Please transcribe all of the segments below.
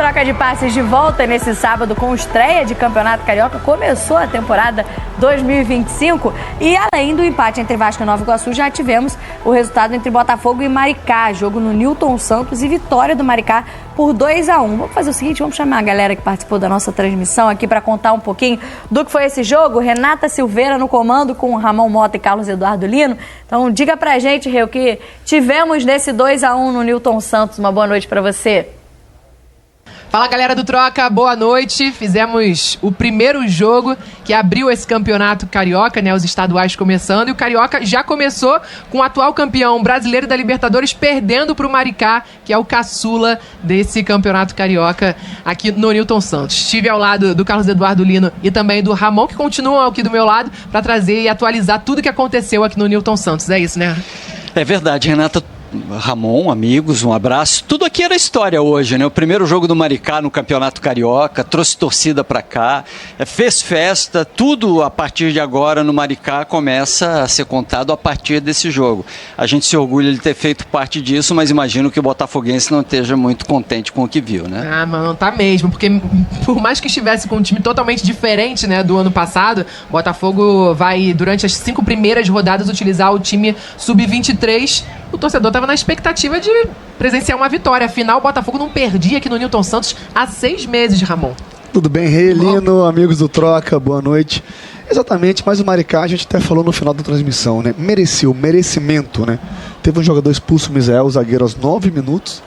Troca de Passes de volta nesse sábado com estreia de Campeonato Carioca. Começou a temporada 2025 e além do empate entre Vasco e Nova Iguaçu, já tivemos o resultado entre Botafogo e Maricá. Jogo no Newton Santos e vitória do Maricá por 2-1. Vamos fazer o seguinte, vamos chamar a galera que participou da nossa transmissão aqui para contar um pouquinho do que foi esse jogo. Renata Silveira no comando com Ramon Mota e Carlos Eduardo Lino. Então diga pra gente, Rê, o que tivemos nesse 2-1 no Newton Santos. Uma boa noite para você. Fala, galera do Troca, boa noite. Fizemos o primeiro jogo que abriu esse campeonato carioca, né? Os estaduais começando. E o Carioca já começou com o atual campeão brasileiro da Libertadores perdendo para o Maricá, que é o caçula desse campeonato carioca aqui no Newton Santos. Estive ao lado do Carlos Eduardo Lino e também do Ramon, que continuam aqui do meu lado, para trazer e atualizar tudo que aconteceu aqui no Newton Santos. É isso, né? É verdade, Renata. Ramon, amigos, um abraço. Tudo aqui era história hoje, né? O primeiro jogo do Maricá no Campeonato Carioca, trouxe torcida pra cá, fez festa, tudo a partir de agora no Maricá começa a ser contado a partir desse jogo. A gente se orgulha de ter feito parte disso, mas imagino que o botafoguense não esteja muito contente com o que viu, né? Ah, mano, tá mesmo, porque por mais que estivesse com um time totalmente diferente, né, do ano passado, o Botafogo vai, durante as 5 primeiras rodadas, utilizar o time sub-23. O torcedor estava na expectativa de presenciar uma vitória. Afinal, o Botafogo não perdia aqui no Newton Santos há 6 meses, Ramon. Tudo bem, Rê, Lino, amigos do Troca, boa noite. Exatamente, mas o Maricá, a gente até falou no final da transmissão, né? Merecimento, né? Teve um jogador expulso, o Misael, o zagueiro, aos 9 minutos.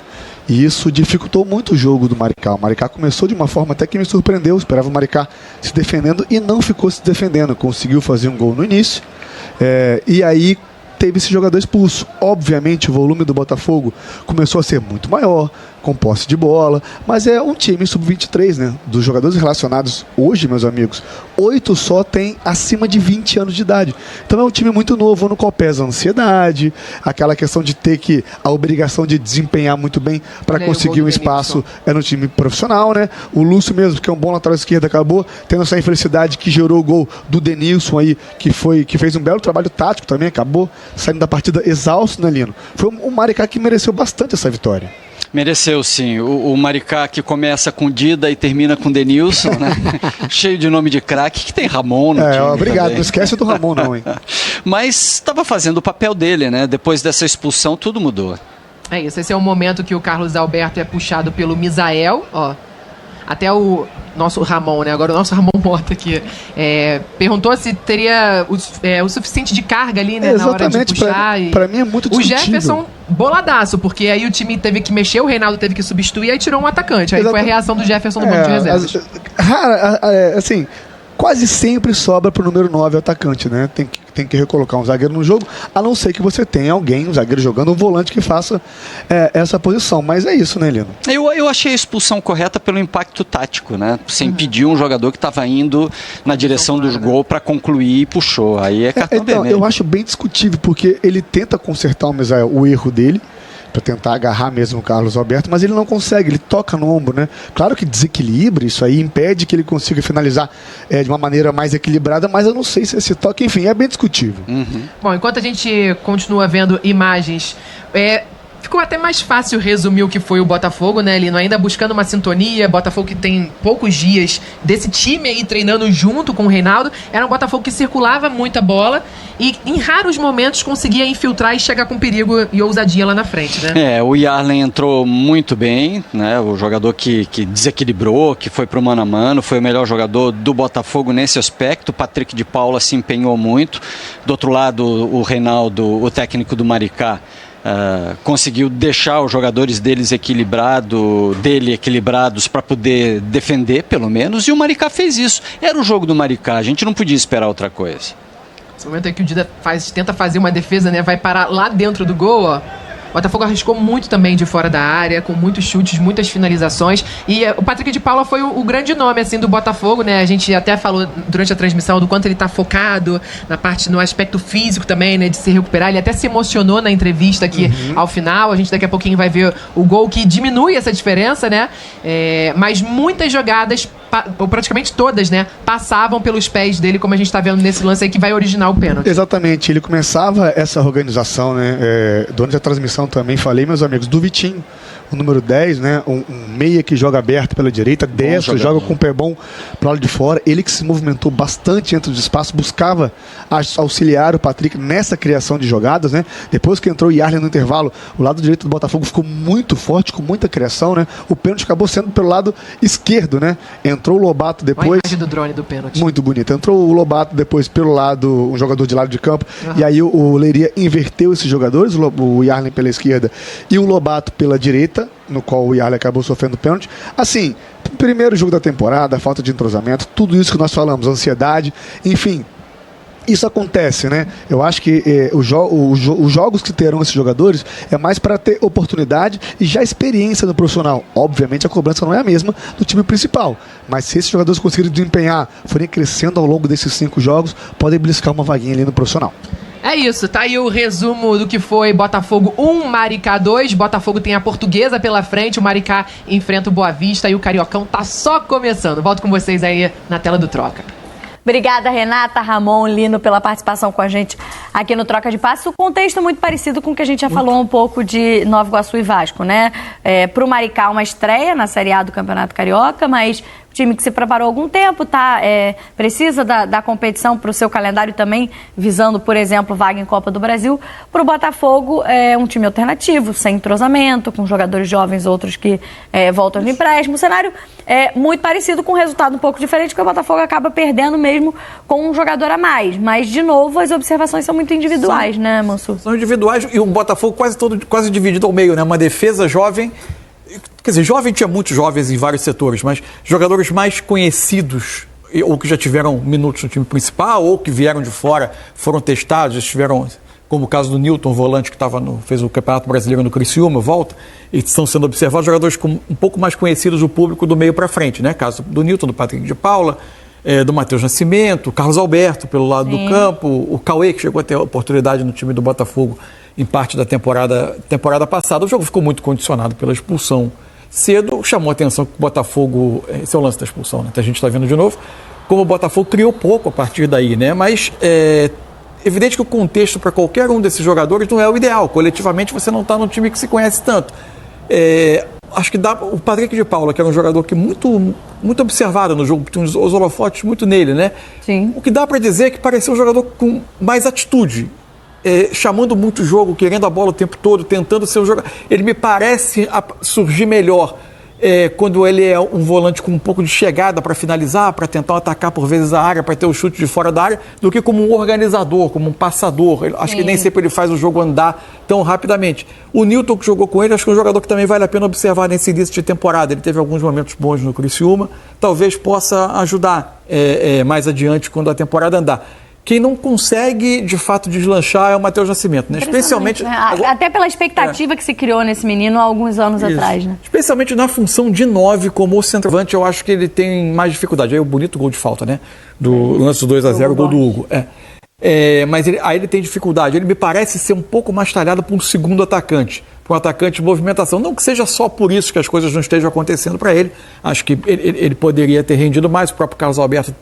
E isso dificultou muito o jogo do Maricá. O Maricá começou de uma forma até que me surpreendeu. Eu esperava o Maricá se defendendo e não ficou se defendendo. Conseguiu fazer um gol no início. E aí teve esse jogador expulso. Obviamente o volume do Botafogo começou a ser muito maior, com posse de bola, mas é um time sub-23, né? Dos jogadores relacionados hoje, meus amigos, 8 só tem acima de 20 anos de idade. Então é um time muito novo, no qual pesa a ansiedade, aquela questão de ter a obrigação de desempenhar muito bem para conseguir um espaço no time profissional, né? O Lúcio mesmo, que é um bom lateral esquerdo, acabou tendo essa infelicidade que gerou o gol do Denilson aí, que fez um belo trabalho tático também, acabou saindo da partida exausto, né, Lino? Foi um Maricá que mereceu bastante essa vitória. Mereceu, sim. O Maricá que começa com Dida e termina com Denilson, né? Cheio de nome de craque, que tem Ramon no time. Obrigado, também. Não esquece do Ramon não, hein? Mas estava fazendo o papel dele, né? Depois dessa expulsão, tudo mudou. É isso, esse é o momento que o Carlos Alberto é puxado pelo Misael, ó. Até o nosso Ramon, né? Agora o nosso Ramon Mota aqui perguntou se teria o suficiente de carga ali, né? Na hora de puxar. Pra mim é muito discutível. O Jefferson, boladaço, porque aí o time teve que mexer, o Reinaldo teve que substituir, aí tirou um atacante. Aí foi a reação do Jefferson no banco de reservas. Assim, quase sempre sobra pro número 9 o atacante, né? Tem que recolocar um zagueiro no jogo, a não ser que você tenha alguém, um zagueiro jogando, um volante que faça essa posição. Mas é isso, né, Lino? Eu achei a expulsão correta pelo impacto tático, né? Você impediu um jogador que estava indo na direção do gol para concluir e puxou. Aí é cartão vermelho. Eu acho bem discutível, porque ele tenta consertar o erro dele, para tentar agarrar mesmo o Carlos Alberto, mas ele não consegue, ele toca no ombro, né? Claro que desequilibra, isso aí impede que ele consiga finalizar de uma maneira mais equilibrada, mas eu não sei se esse toque, enfim, é bem discutível. Bom, enquanto a gente continua vendo imagens, ficou até mais fácil resumir o que foi o Botafogo, né, Lino? Ainda buscando uma sintonia, Botafogo que tem poucos dias desse time aí treinando junto com o Reinaldo. Era um Botafogo que circulava muita bola e em raros momentos conseguia infiltrar e chegar com perigo e ousadia lá na frente, né? O Yarlen entrou muito bem, né? O jogador que desequilibrou, que foi pro mano a mano, foi o melhor jogador do Botafogo nesse aspecto. O Patrick de Paula se empenhou muito. Do outro lado, o Reinaldo, o técnico do Maricá, conseguiu deixar os jogadores dele equilibrados para poder defender, pelo menos, e o Maricá fez isso. Era o jogo do Maricá, a gente não podia esperar outra coisa. Esse momento aí que o Dida tenta fazer uma defesa, né? Vai parar lá dentro do gol, ó. O Botafogo arriscou muito também de fora da área, com muitos chutes, muitas finalizações. E o Patrick de Paula foi o grande nome assim, do Botafogo, né? A gente até falou durante a transmissão do quanto ele tá focado no aspecto físico também, né? De se recuperar. Ele até se emocionou na entrevista aqui ao final. A gente daqui a pouquinho vai ver o gol que diminui essa diferença, né? Mas muitas jogadas, ou praticamente todas, né? Passavam pelos pés dele, como a gente tá vendo nesse lance aí que vai originar o pênalti. Exatamente. Ele começava essa organização, né? Durante a transmissão também falei, meus amigos, do Vitinho. o número 10, né? Um meia que joga aberto pela direita, destro, joga com o pé bom pro lado de fora. Ele que se movimentou bastante dentro do espaço, buscava auxiliar o Patrick nessa criação de jogadas, né? Depois que entrou o Yarley no intervalo, o lado direito do Botafogo ficou muito forte, com muita criação, né? O pênalti acabou sendo pelo lado esquerdo, né? Entrou o Lobato depois. Olha a imagem do drone do pênalti. Muito bonito. Entrou o Lobato depois pelo lado, um jogador de lado de campo, e aí o Leiria inverteu esses jogadores, o Yarley pela esquerda e o Lobato pela direita, no qual o Yarley acabou sofrendo pênalti. Assim, primeiro jogo da temporada, falta de entrosamento, tudo isso que nós falamos, ansiedade, enfim. Isso acontece, né? Eu acho que os jogos que terão esses jogadores é mais para ter oportunidade e já experiência no profissional. Obviamente a cobrança não é a mesma do time principal, mas se esses jogadores conseguirem desempenhar, forem crescendo ao longo desses 5 jogos, podem beliscar uma vaguinha ali no profissional. É isso, tá aí o resumo do que foi Botafogo 1, Maricá 2. Botafogo tem a Portuguesa pela frente, o Maricá enfrenta o Boa Vista e o Cariocão tá só começando. Volto com vocês aí na tela do Troca. Obrigada, Renata, Ramon, Lino, pela participação com a gente aqui no Troca de Passes. O contexto é muito parecido com o que a gente já falou um pouco de Nova Iguaçu e Vasco, né? Para o Maricá, uma estreia na Série A do Campeonato Carioca, mas time que se preparou há algum tempo, tá? Precisa da competição para o seu calendário também, visando, por exemplo, vaga em Copa do Brasil. Para o Botafogo, é um time alternativo, sem entrosamento, com jogadores jovens, outros que voltam de empréstimo. O cenário é muito parecido, com um resultado um pouco diferente, porque o Botafogo acaba perdendo mesmo com um jogador a mais. Mas, de novo, as observações são muito individuais, né, Mansur? São individuais e o Botafogo quase dividido ao meio, né? Uma defesa jovem. Quer dizer, jovem tinha muitos jovens em vários setores, mas jogadores mais conhecidos, ou que já tiveram minutos no time principal, ou que vieram de fora, foram testados, estiveram, como o caso do Newton, volante que fez o Campeonato Brasileiro no Criciúma, volta, e estão sendo observados jogadores um pouco mais conhecidos do público do meio para frente, né? Caso do Newton, do Patrick de Paula, do Matheus Nascimento, o Carlos Alberto pelo lado do campo, o Cauê, que chegou a ter oportunidade no time do Botafogo em parte da temporada passada. O jogo ficou muito condicionado pela expulsão cedo, chamou a atenção que o Botafogo, esse é o lance da expulsão, né? A gente está vendo de novo, como o Botafogo criou pouco a partir daí, né? Mas é evidente que o contexto para qualquer um desses jogadores não é o ideal. Coletivamente você não está num time que se conhece tanto. Acho que o Patrick de Paula, que era um jogador que muito observado no jogo, tinha os holofotes muito nele, né? Sim. O que dá para dizer é que parecia um jogador com mais atitude, chamando muito o jogo, querendo a bola o tempo todo, tentando ser um jogador. Ele me parece surgir melhor quando ele é um volante com um pouco de chegada para finalizar, para tentar atacar por vezes a área, para ter o chute de fora da área, do que como um organizador, como um passador. Acho que nem sempre ele faz o jogo andar tão rapidamente. O Newton, que jogou com ele, acho que é um jogador que também vale a pena observar nesse início de temporada. Ele teve alguns momentos bons no Criciúma, talvez possa ajudar mais adiante quando a temporada andar. Quem não consegue, de fato, deslanchar é o Matheus Nascimento, né? Especialmente... Né? Até pela expectativa que se criou nesse menino há alguns anos atrás, né? Especialmente na função de 9, como o centroavante, eu acho que ele tem mais dificuldade. Aí o bonito gol de falta, né? Do lance do 2-0, o gol do Hugo. Mas aí ele tem dificuldade. Ele me parece ser um pouco mais talhado para um segundo atacante, para um atacante de movimentação. Não que seja só por isso que as coisas não estejam acontecendo para ele. Acho que ele poderia ter rendido mais. O próprio Carlos Alberto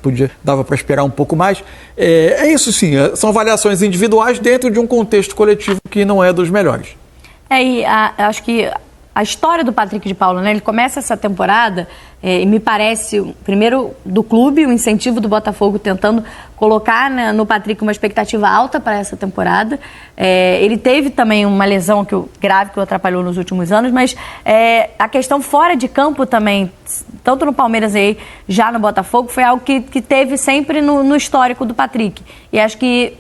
dava para esperar um pouco mais. É isso sim, são avaliações individuais dentro de um contexto coletivo que não é dos melhores. Acho que a história do Patrick de Paula, né? Ele começa essa temporada, e me parece, primeiro do clube, o incentivo do Botafogo tentando colocar, né, no Patrick uma expectativa alta para essa temporada. Ele teve também uma lesão grave que o atrapalhou nos últimos anos, mas a questão fora de campo também, tanto no Palmeiras e já no Botafogo, foi algo que teve sempre no histórico do Patrick. E acho que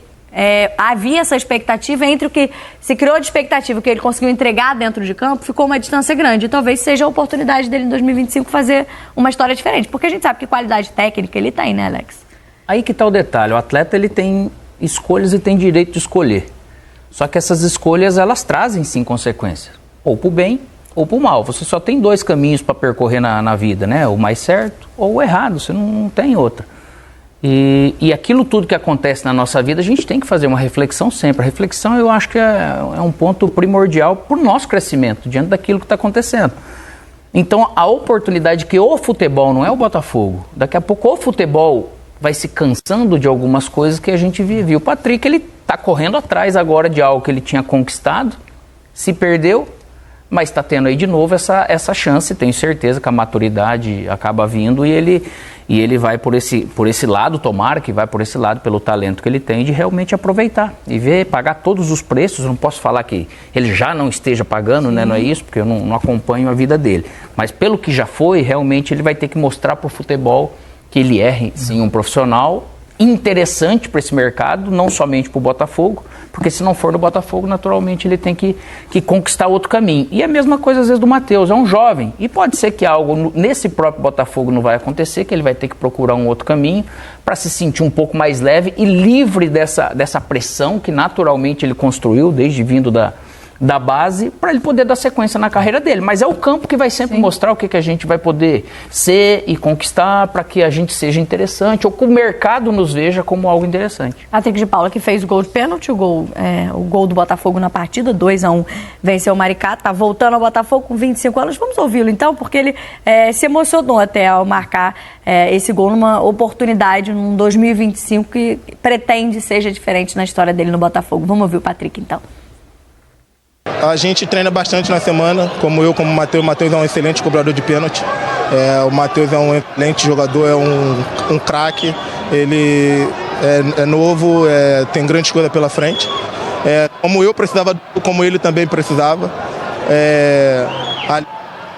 havia essa expectativa, entre o que se criou de expectativa, o que ele conseguiu entregar dentro de campo, ficou uma distância grande. E talvez seja a oportunidade dele em 2025 fazer uma história diferente, porque a gente sabe que qualidade técnica ele tem, né, Alex? Aí que tá o detalhe, o atleta ele tem escolhas e tem direito de escolher. Só que essas escolhas, elas trazem sim consequências, ou pro bem ou pro mal. Você só tem 2 caminhos para percorrer na vida, né? O mais certo ou o errado, você não tem outra. E aquilo tudo que acontece na nossa vida, a gente tem que fazer uma reflexão sempre. A reflexão, eu acho que é um ponto primordial para o nosso crescimento, diante daquilo que está acontecendo. Então, a oportunidade que o futebol, não é o Botafogo, daqui a pouco o futebol vai se cansando de algumas coisas que a gente vive. E o Patrick, ele está correndo atrás agora de algo que ele tinha conquistado, se perdeu, mas está tendo aí de novo essa chance, tenho certeza que a maturidade acaba vindo e ele vai por esse lado, tomara que vai por esse lado, pelo talento que ele tem, de realmente aproveitar e ver, pagar todos os preços. Não posso falar que ele já não esteja pagando, né? Não é isso, porque eu não acompanho a vida dele, mas pelo que já foi, realmente ele vai ter que mostrar para o futebol que ele é, sim, um profissional interessante para esse mercado, não somente para o Botafogo, porque se não for no Botafogo, naturalmente ele tem que conquistar outro caminho. E a mesma coisa às vezes do Matheus, é um jovem, e pode ser que algo nesse próprio Botafogo não vai acontecer, que ele vai ter que procurar um outro caminho para se sentir um pouco mais leve e livre dessa pressão que naturalmente ele construiu desde vindo da base, para ele poder dar sequência na carreira dele. Mas é o campo que vai sempre mostrar o que a gente vai poder ser e conquistar para que a gente seja interessante ou que o mercado nos veja como algo interessante. Patrick de Paula, que fez o gol de pênalti, o gol do Botafogo na partida, 2-1, venceu o Maricá, tá voltando ao Botafogo com 25 anos. Vamos ouvi-lo então, porque ele se emocionou até ao marcar esse gol numa oportunidade, num 2025 que pretende seja diferente na história dele no Botafogo. Vamos ouvir o Patrick então. A gente treina bastante na semana, como eu, como o Matheus. O Matheus é um excelente cobrador de pênalti. O Matheus é um excelente jogador, é um craque. Ele é novo, tem grandes coisas pela frente. Como eu precisava, como ele também precisava.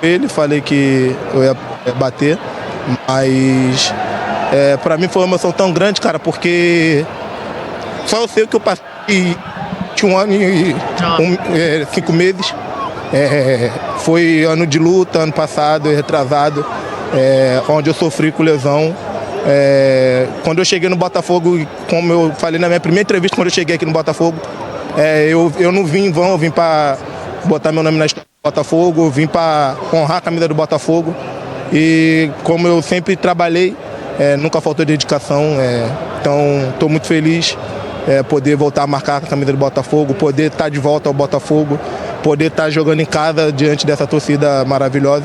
Ele falei que eu ia bater, mas para mim foi uma emoção tão grande, cara, porque só eu sei o que eu passei. 1 ano e 5 meses. Foi ano de luta, ano passado, retrasado, onde eu sofri com lesão. Quando eu cheguei no Botafogo, como eu falei na minha primeira entrevista, quando eu cheguei aqui no Botafogo, eu não vim em vão, eu vim para botar meu nome na história do Botafogo, eu vim para honrar a camisa do Botafogo. E como eu sempre trabalhei, nunca faltou dedicação, então estou muito feliz. Poder voltar a marcar a camisa do Botafogo, poder estar de volta ao Botafogo, poder estar jogando em casa diante dessa torcida maravilhosa.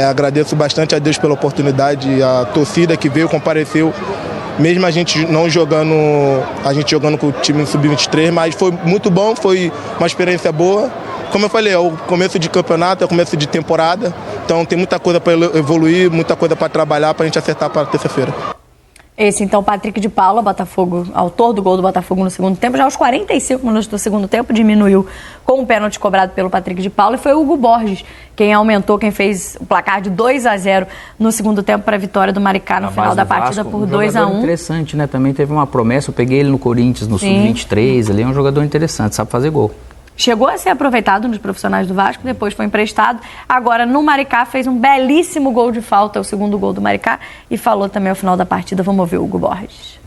Agradeço bastante a Deus pela oportunidade, a torcida que veio, compareceu, mesmo a gente não jogando, a gente jogando com o time sub-23, mas foi muito bom, foi uma experiência boa. Como eu falei, é o começo de campeonato, é o começo de temporada, então tem muita coisa para evoluir, muita coisa para trabalhar, para a gente acertar para terça-feira. Esse, então, Patrick de Paula, Botafogo, autor do gol do Botafogo no segundo tempo, já aos 45 minutos do segundo tempo, diminuiu com um pênalti cobrado pelo Patrick de Paula, e foi o Hugo Borges quem aumentou, quem fez o placar de 2-0 no segundo tempo para a vitória do Maricá no final da partida por 2-1. Interessante, né? Também teve uma promessa, eu peguei ele no Corinthians, no Sub-23, ele é um jogador interessante, sabe fazer gol. Chegou a ser aproveitado nos profissionais do Vasco, depois foi emprestado. Agora, no Maricá, fez um belíssimo gol de falta, o segundo gol do Maricá, e falou também ao final da partida. Vamos ouvir o Hugo Borges.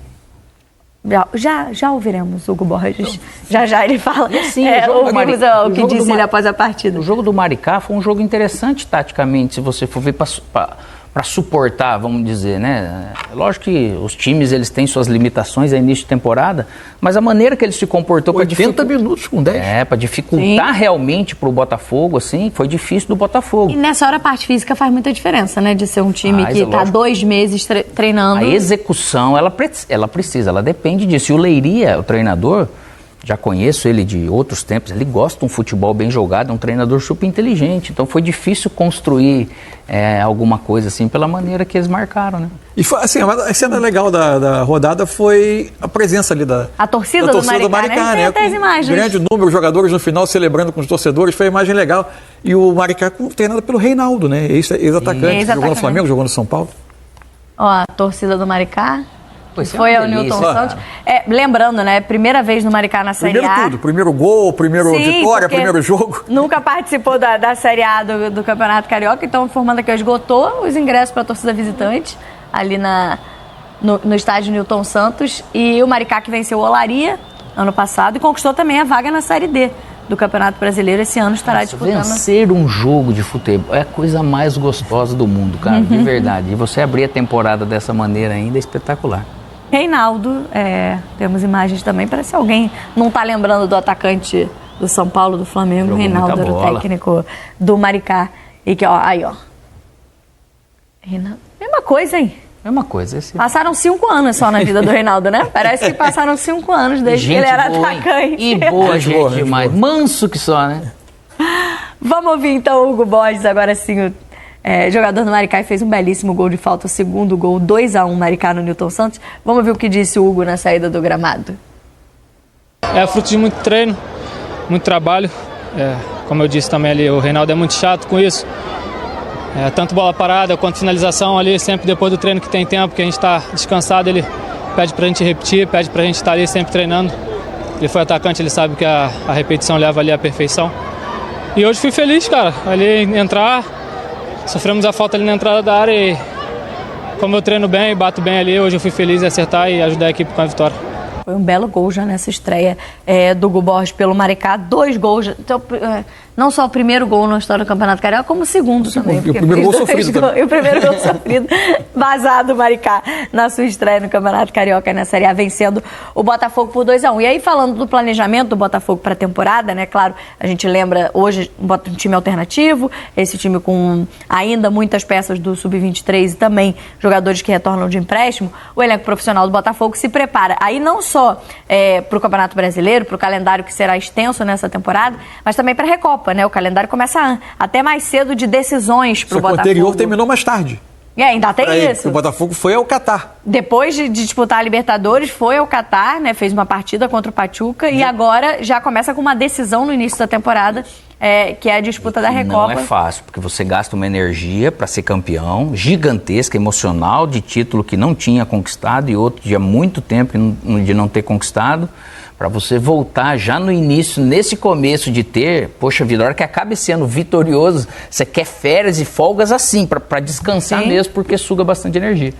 Já ouviremos o Hugo Borges. Já ele fala. Sim, ouvimos o que disse ele após a partida. O jogo do Maricá foi um jogo interessante taticamente, se você for ver para suportar, vamos dizer, né? Lógico que os times eles têm suas limitações a início de temporada, mas a maneira que ele se comportou para 80 minutos com 10. Para dificultar realmente para o Botafogo, assim, foi difícil do Botafogo. E nessa hora a parte física faz muita diferença, né? De ser um time que está 2 meses treinando. A execução, ela precisa, ela depende disso. E o Leiria, o treinador, já conheço ele de outros tempos, ele gosta de um futebol bem jogado, é um treinador super inteligente, então foi difícil construir alguma coisa assim pela maneira que eles marcaram, né? E foi, assim, a cena legal da rodada foi a presença ali da torcida do Maricá, né? Tem as imagens. Grande número de jogadores no final celebrando com os torcedores, foi a imagem legal. E o Maricá treinado pelo Reinaldo, né? Ex-atacante, jogou no Flamengo, jogou no São Paulo. Ó, a torcida do Maricá. Foi ao Newton Santos. Lembrando, né? Primeira vez no Maricá na Série A. Primeiro tudo. Primeiro gol, vitória, primeiro jogo. Nunca participou da Série A do Campeonato Carioca. Então, informando aqui, esgotou os ingressos para a torcida visitante ali no estádio Newton Santos. E o Maricá que venceu o Olaria ano passado e conquistou também a vaga na Série D do Campeonato Brasileiro. Esse ano estará disputando. Vencer um jogo de futebol é a coisa mais gostosa do mundo, cara, de verdade. E você abrir a temporada dessa maneira ainda é espetacular. Reinaldo, temos imagens também, parece que alguém não está lembrando do atacante do São Paulo, do Flamengo. Jogou Reinaldo era o técnico do Maricá. E que, ó, aí, ó. Reinaldo, mesma coisa, hein? Mesma coisa. Passaram 5 anos só na vida do Reinaldo, né? Parece que passaram 5 anos desde que ele era atacante. E boa gente demais. Manso que só, né? Vamos ouvir então o Hugo Borges, agora sim, jogador do Maricá, e fez um belíssimo gol de falta, o segundo gol, 2-1 Maricá no Newton Santos. Vamos ver o que disse o Hugo na saída do gramado. É fruto de muito treino, muito trabalho. Como eu disse também ali, o Reinaldo é muito chato com isso. Tanto bola parada quanto finalização ali, sempre depois do treino que tem tempo, que a gente está descansado, ele pede pra gente repetir, pede pra gente estar ali sempre treinando. Ele foi atacante, ele sabe que a repetição leva ali à perfeição. E hoje fui feliz, cara, ali entrar, sofremos a falta ali na entrada da área e como eu treino bem, bato bem ali, hoje eu fui feliz em acertar e ajudar a equipe com a vitória. Foi um belo gol já nessa estreia do Hugo Borges pelo Maricá. 2 gols. Então, não só o primeiro gol na história do Campeonato Carioca, como o segundo também. E o primeiro gol sofrido também. E o primeiro gol sofrido, vazado do Maricá na sua estreia no Campeonato Carioca, na Série A, vencendo o Botafogo por 2-1. E aí, falando do planejamento do Botafogo para a temporada, né? Claro, a gente lembra hoje um time alternativo, esse time com ainda muitas peças do Sub-23 e também jogadores que retornam de empréstimo. O elenco profissional do Botafogo se prepara. Aí não só para o Campeonato Brasileiro, para o calendário que será extenso nessa temporada, mas também para a Recopa, né? O calendário começa até mais cedo de decisões para o Botafogo. O anterior terminou mais tarde. Ainda tem isso. O Botafogo foi ao Catar. Depois de disputar a Libertadores, foi ao Catar, né? Fez uma partida contra o Pachuca e agora já começa com uma decisão no início da temporada, que é a disputa da Recopa. Não é fácil, porque você gasta uma energia para ser campeão, gigantesca, emocional, de título que não tinha conquistado e outro de há muito tempo de não ter conquistado, para você voltar já no início, nesse começo de ter, poxa vida, a hora que acaba esse ano vitorioso, você quer férias e folgas assim, para descansar mesmo, porque suga bastante energia.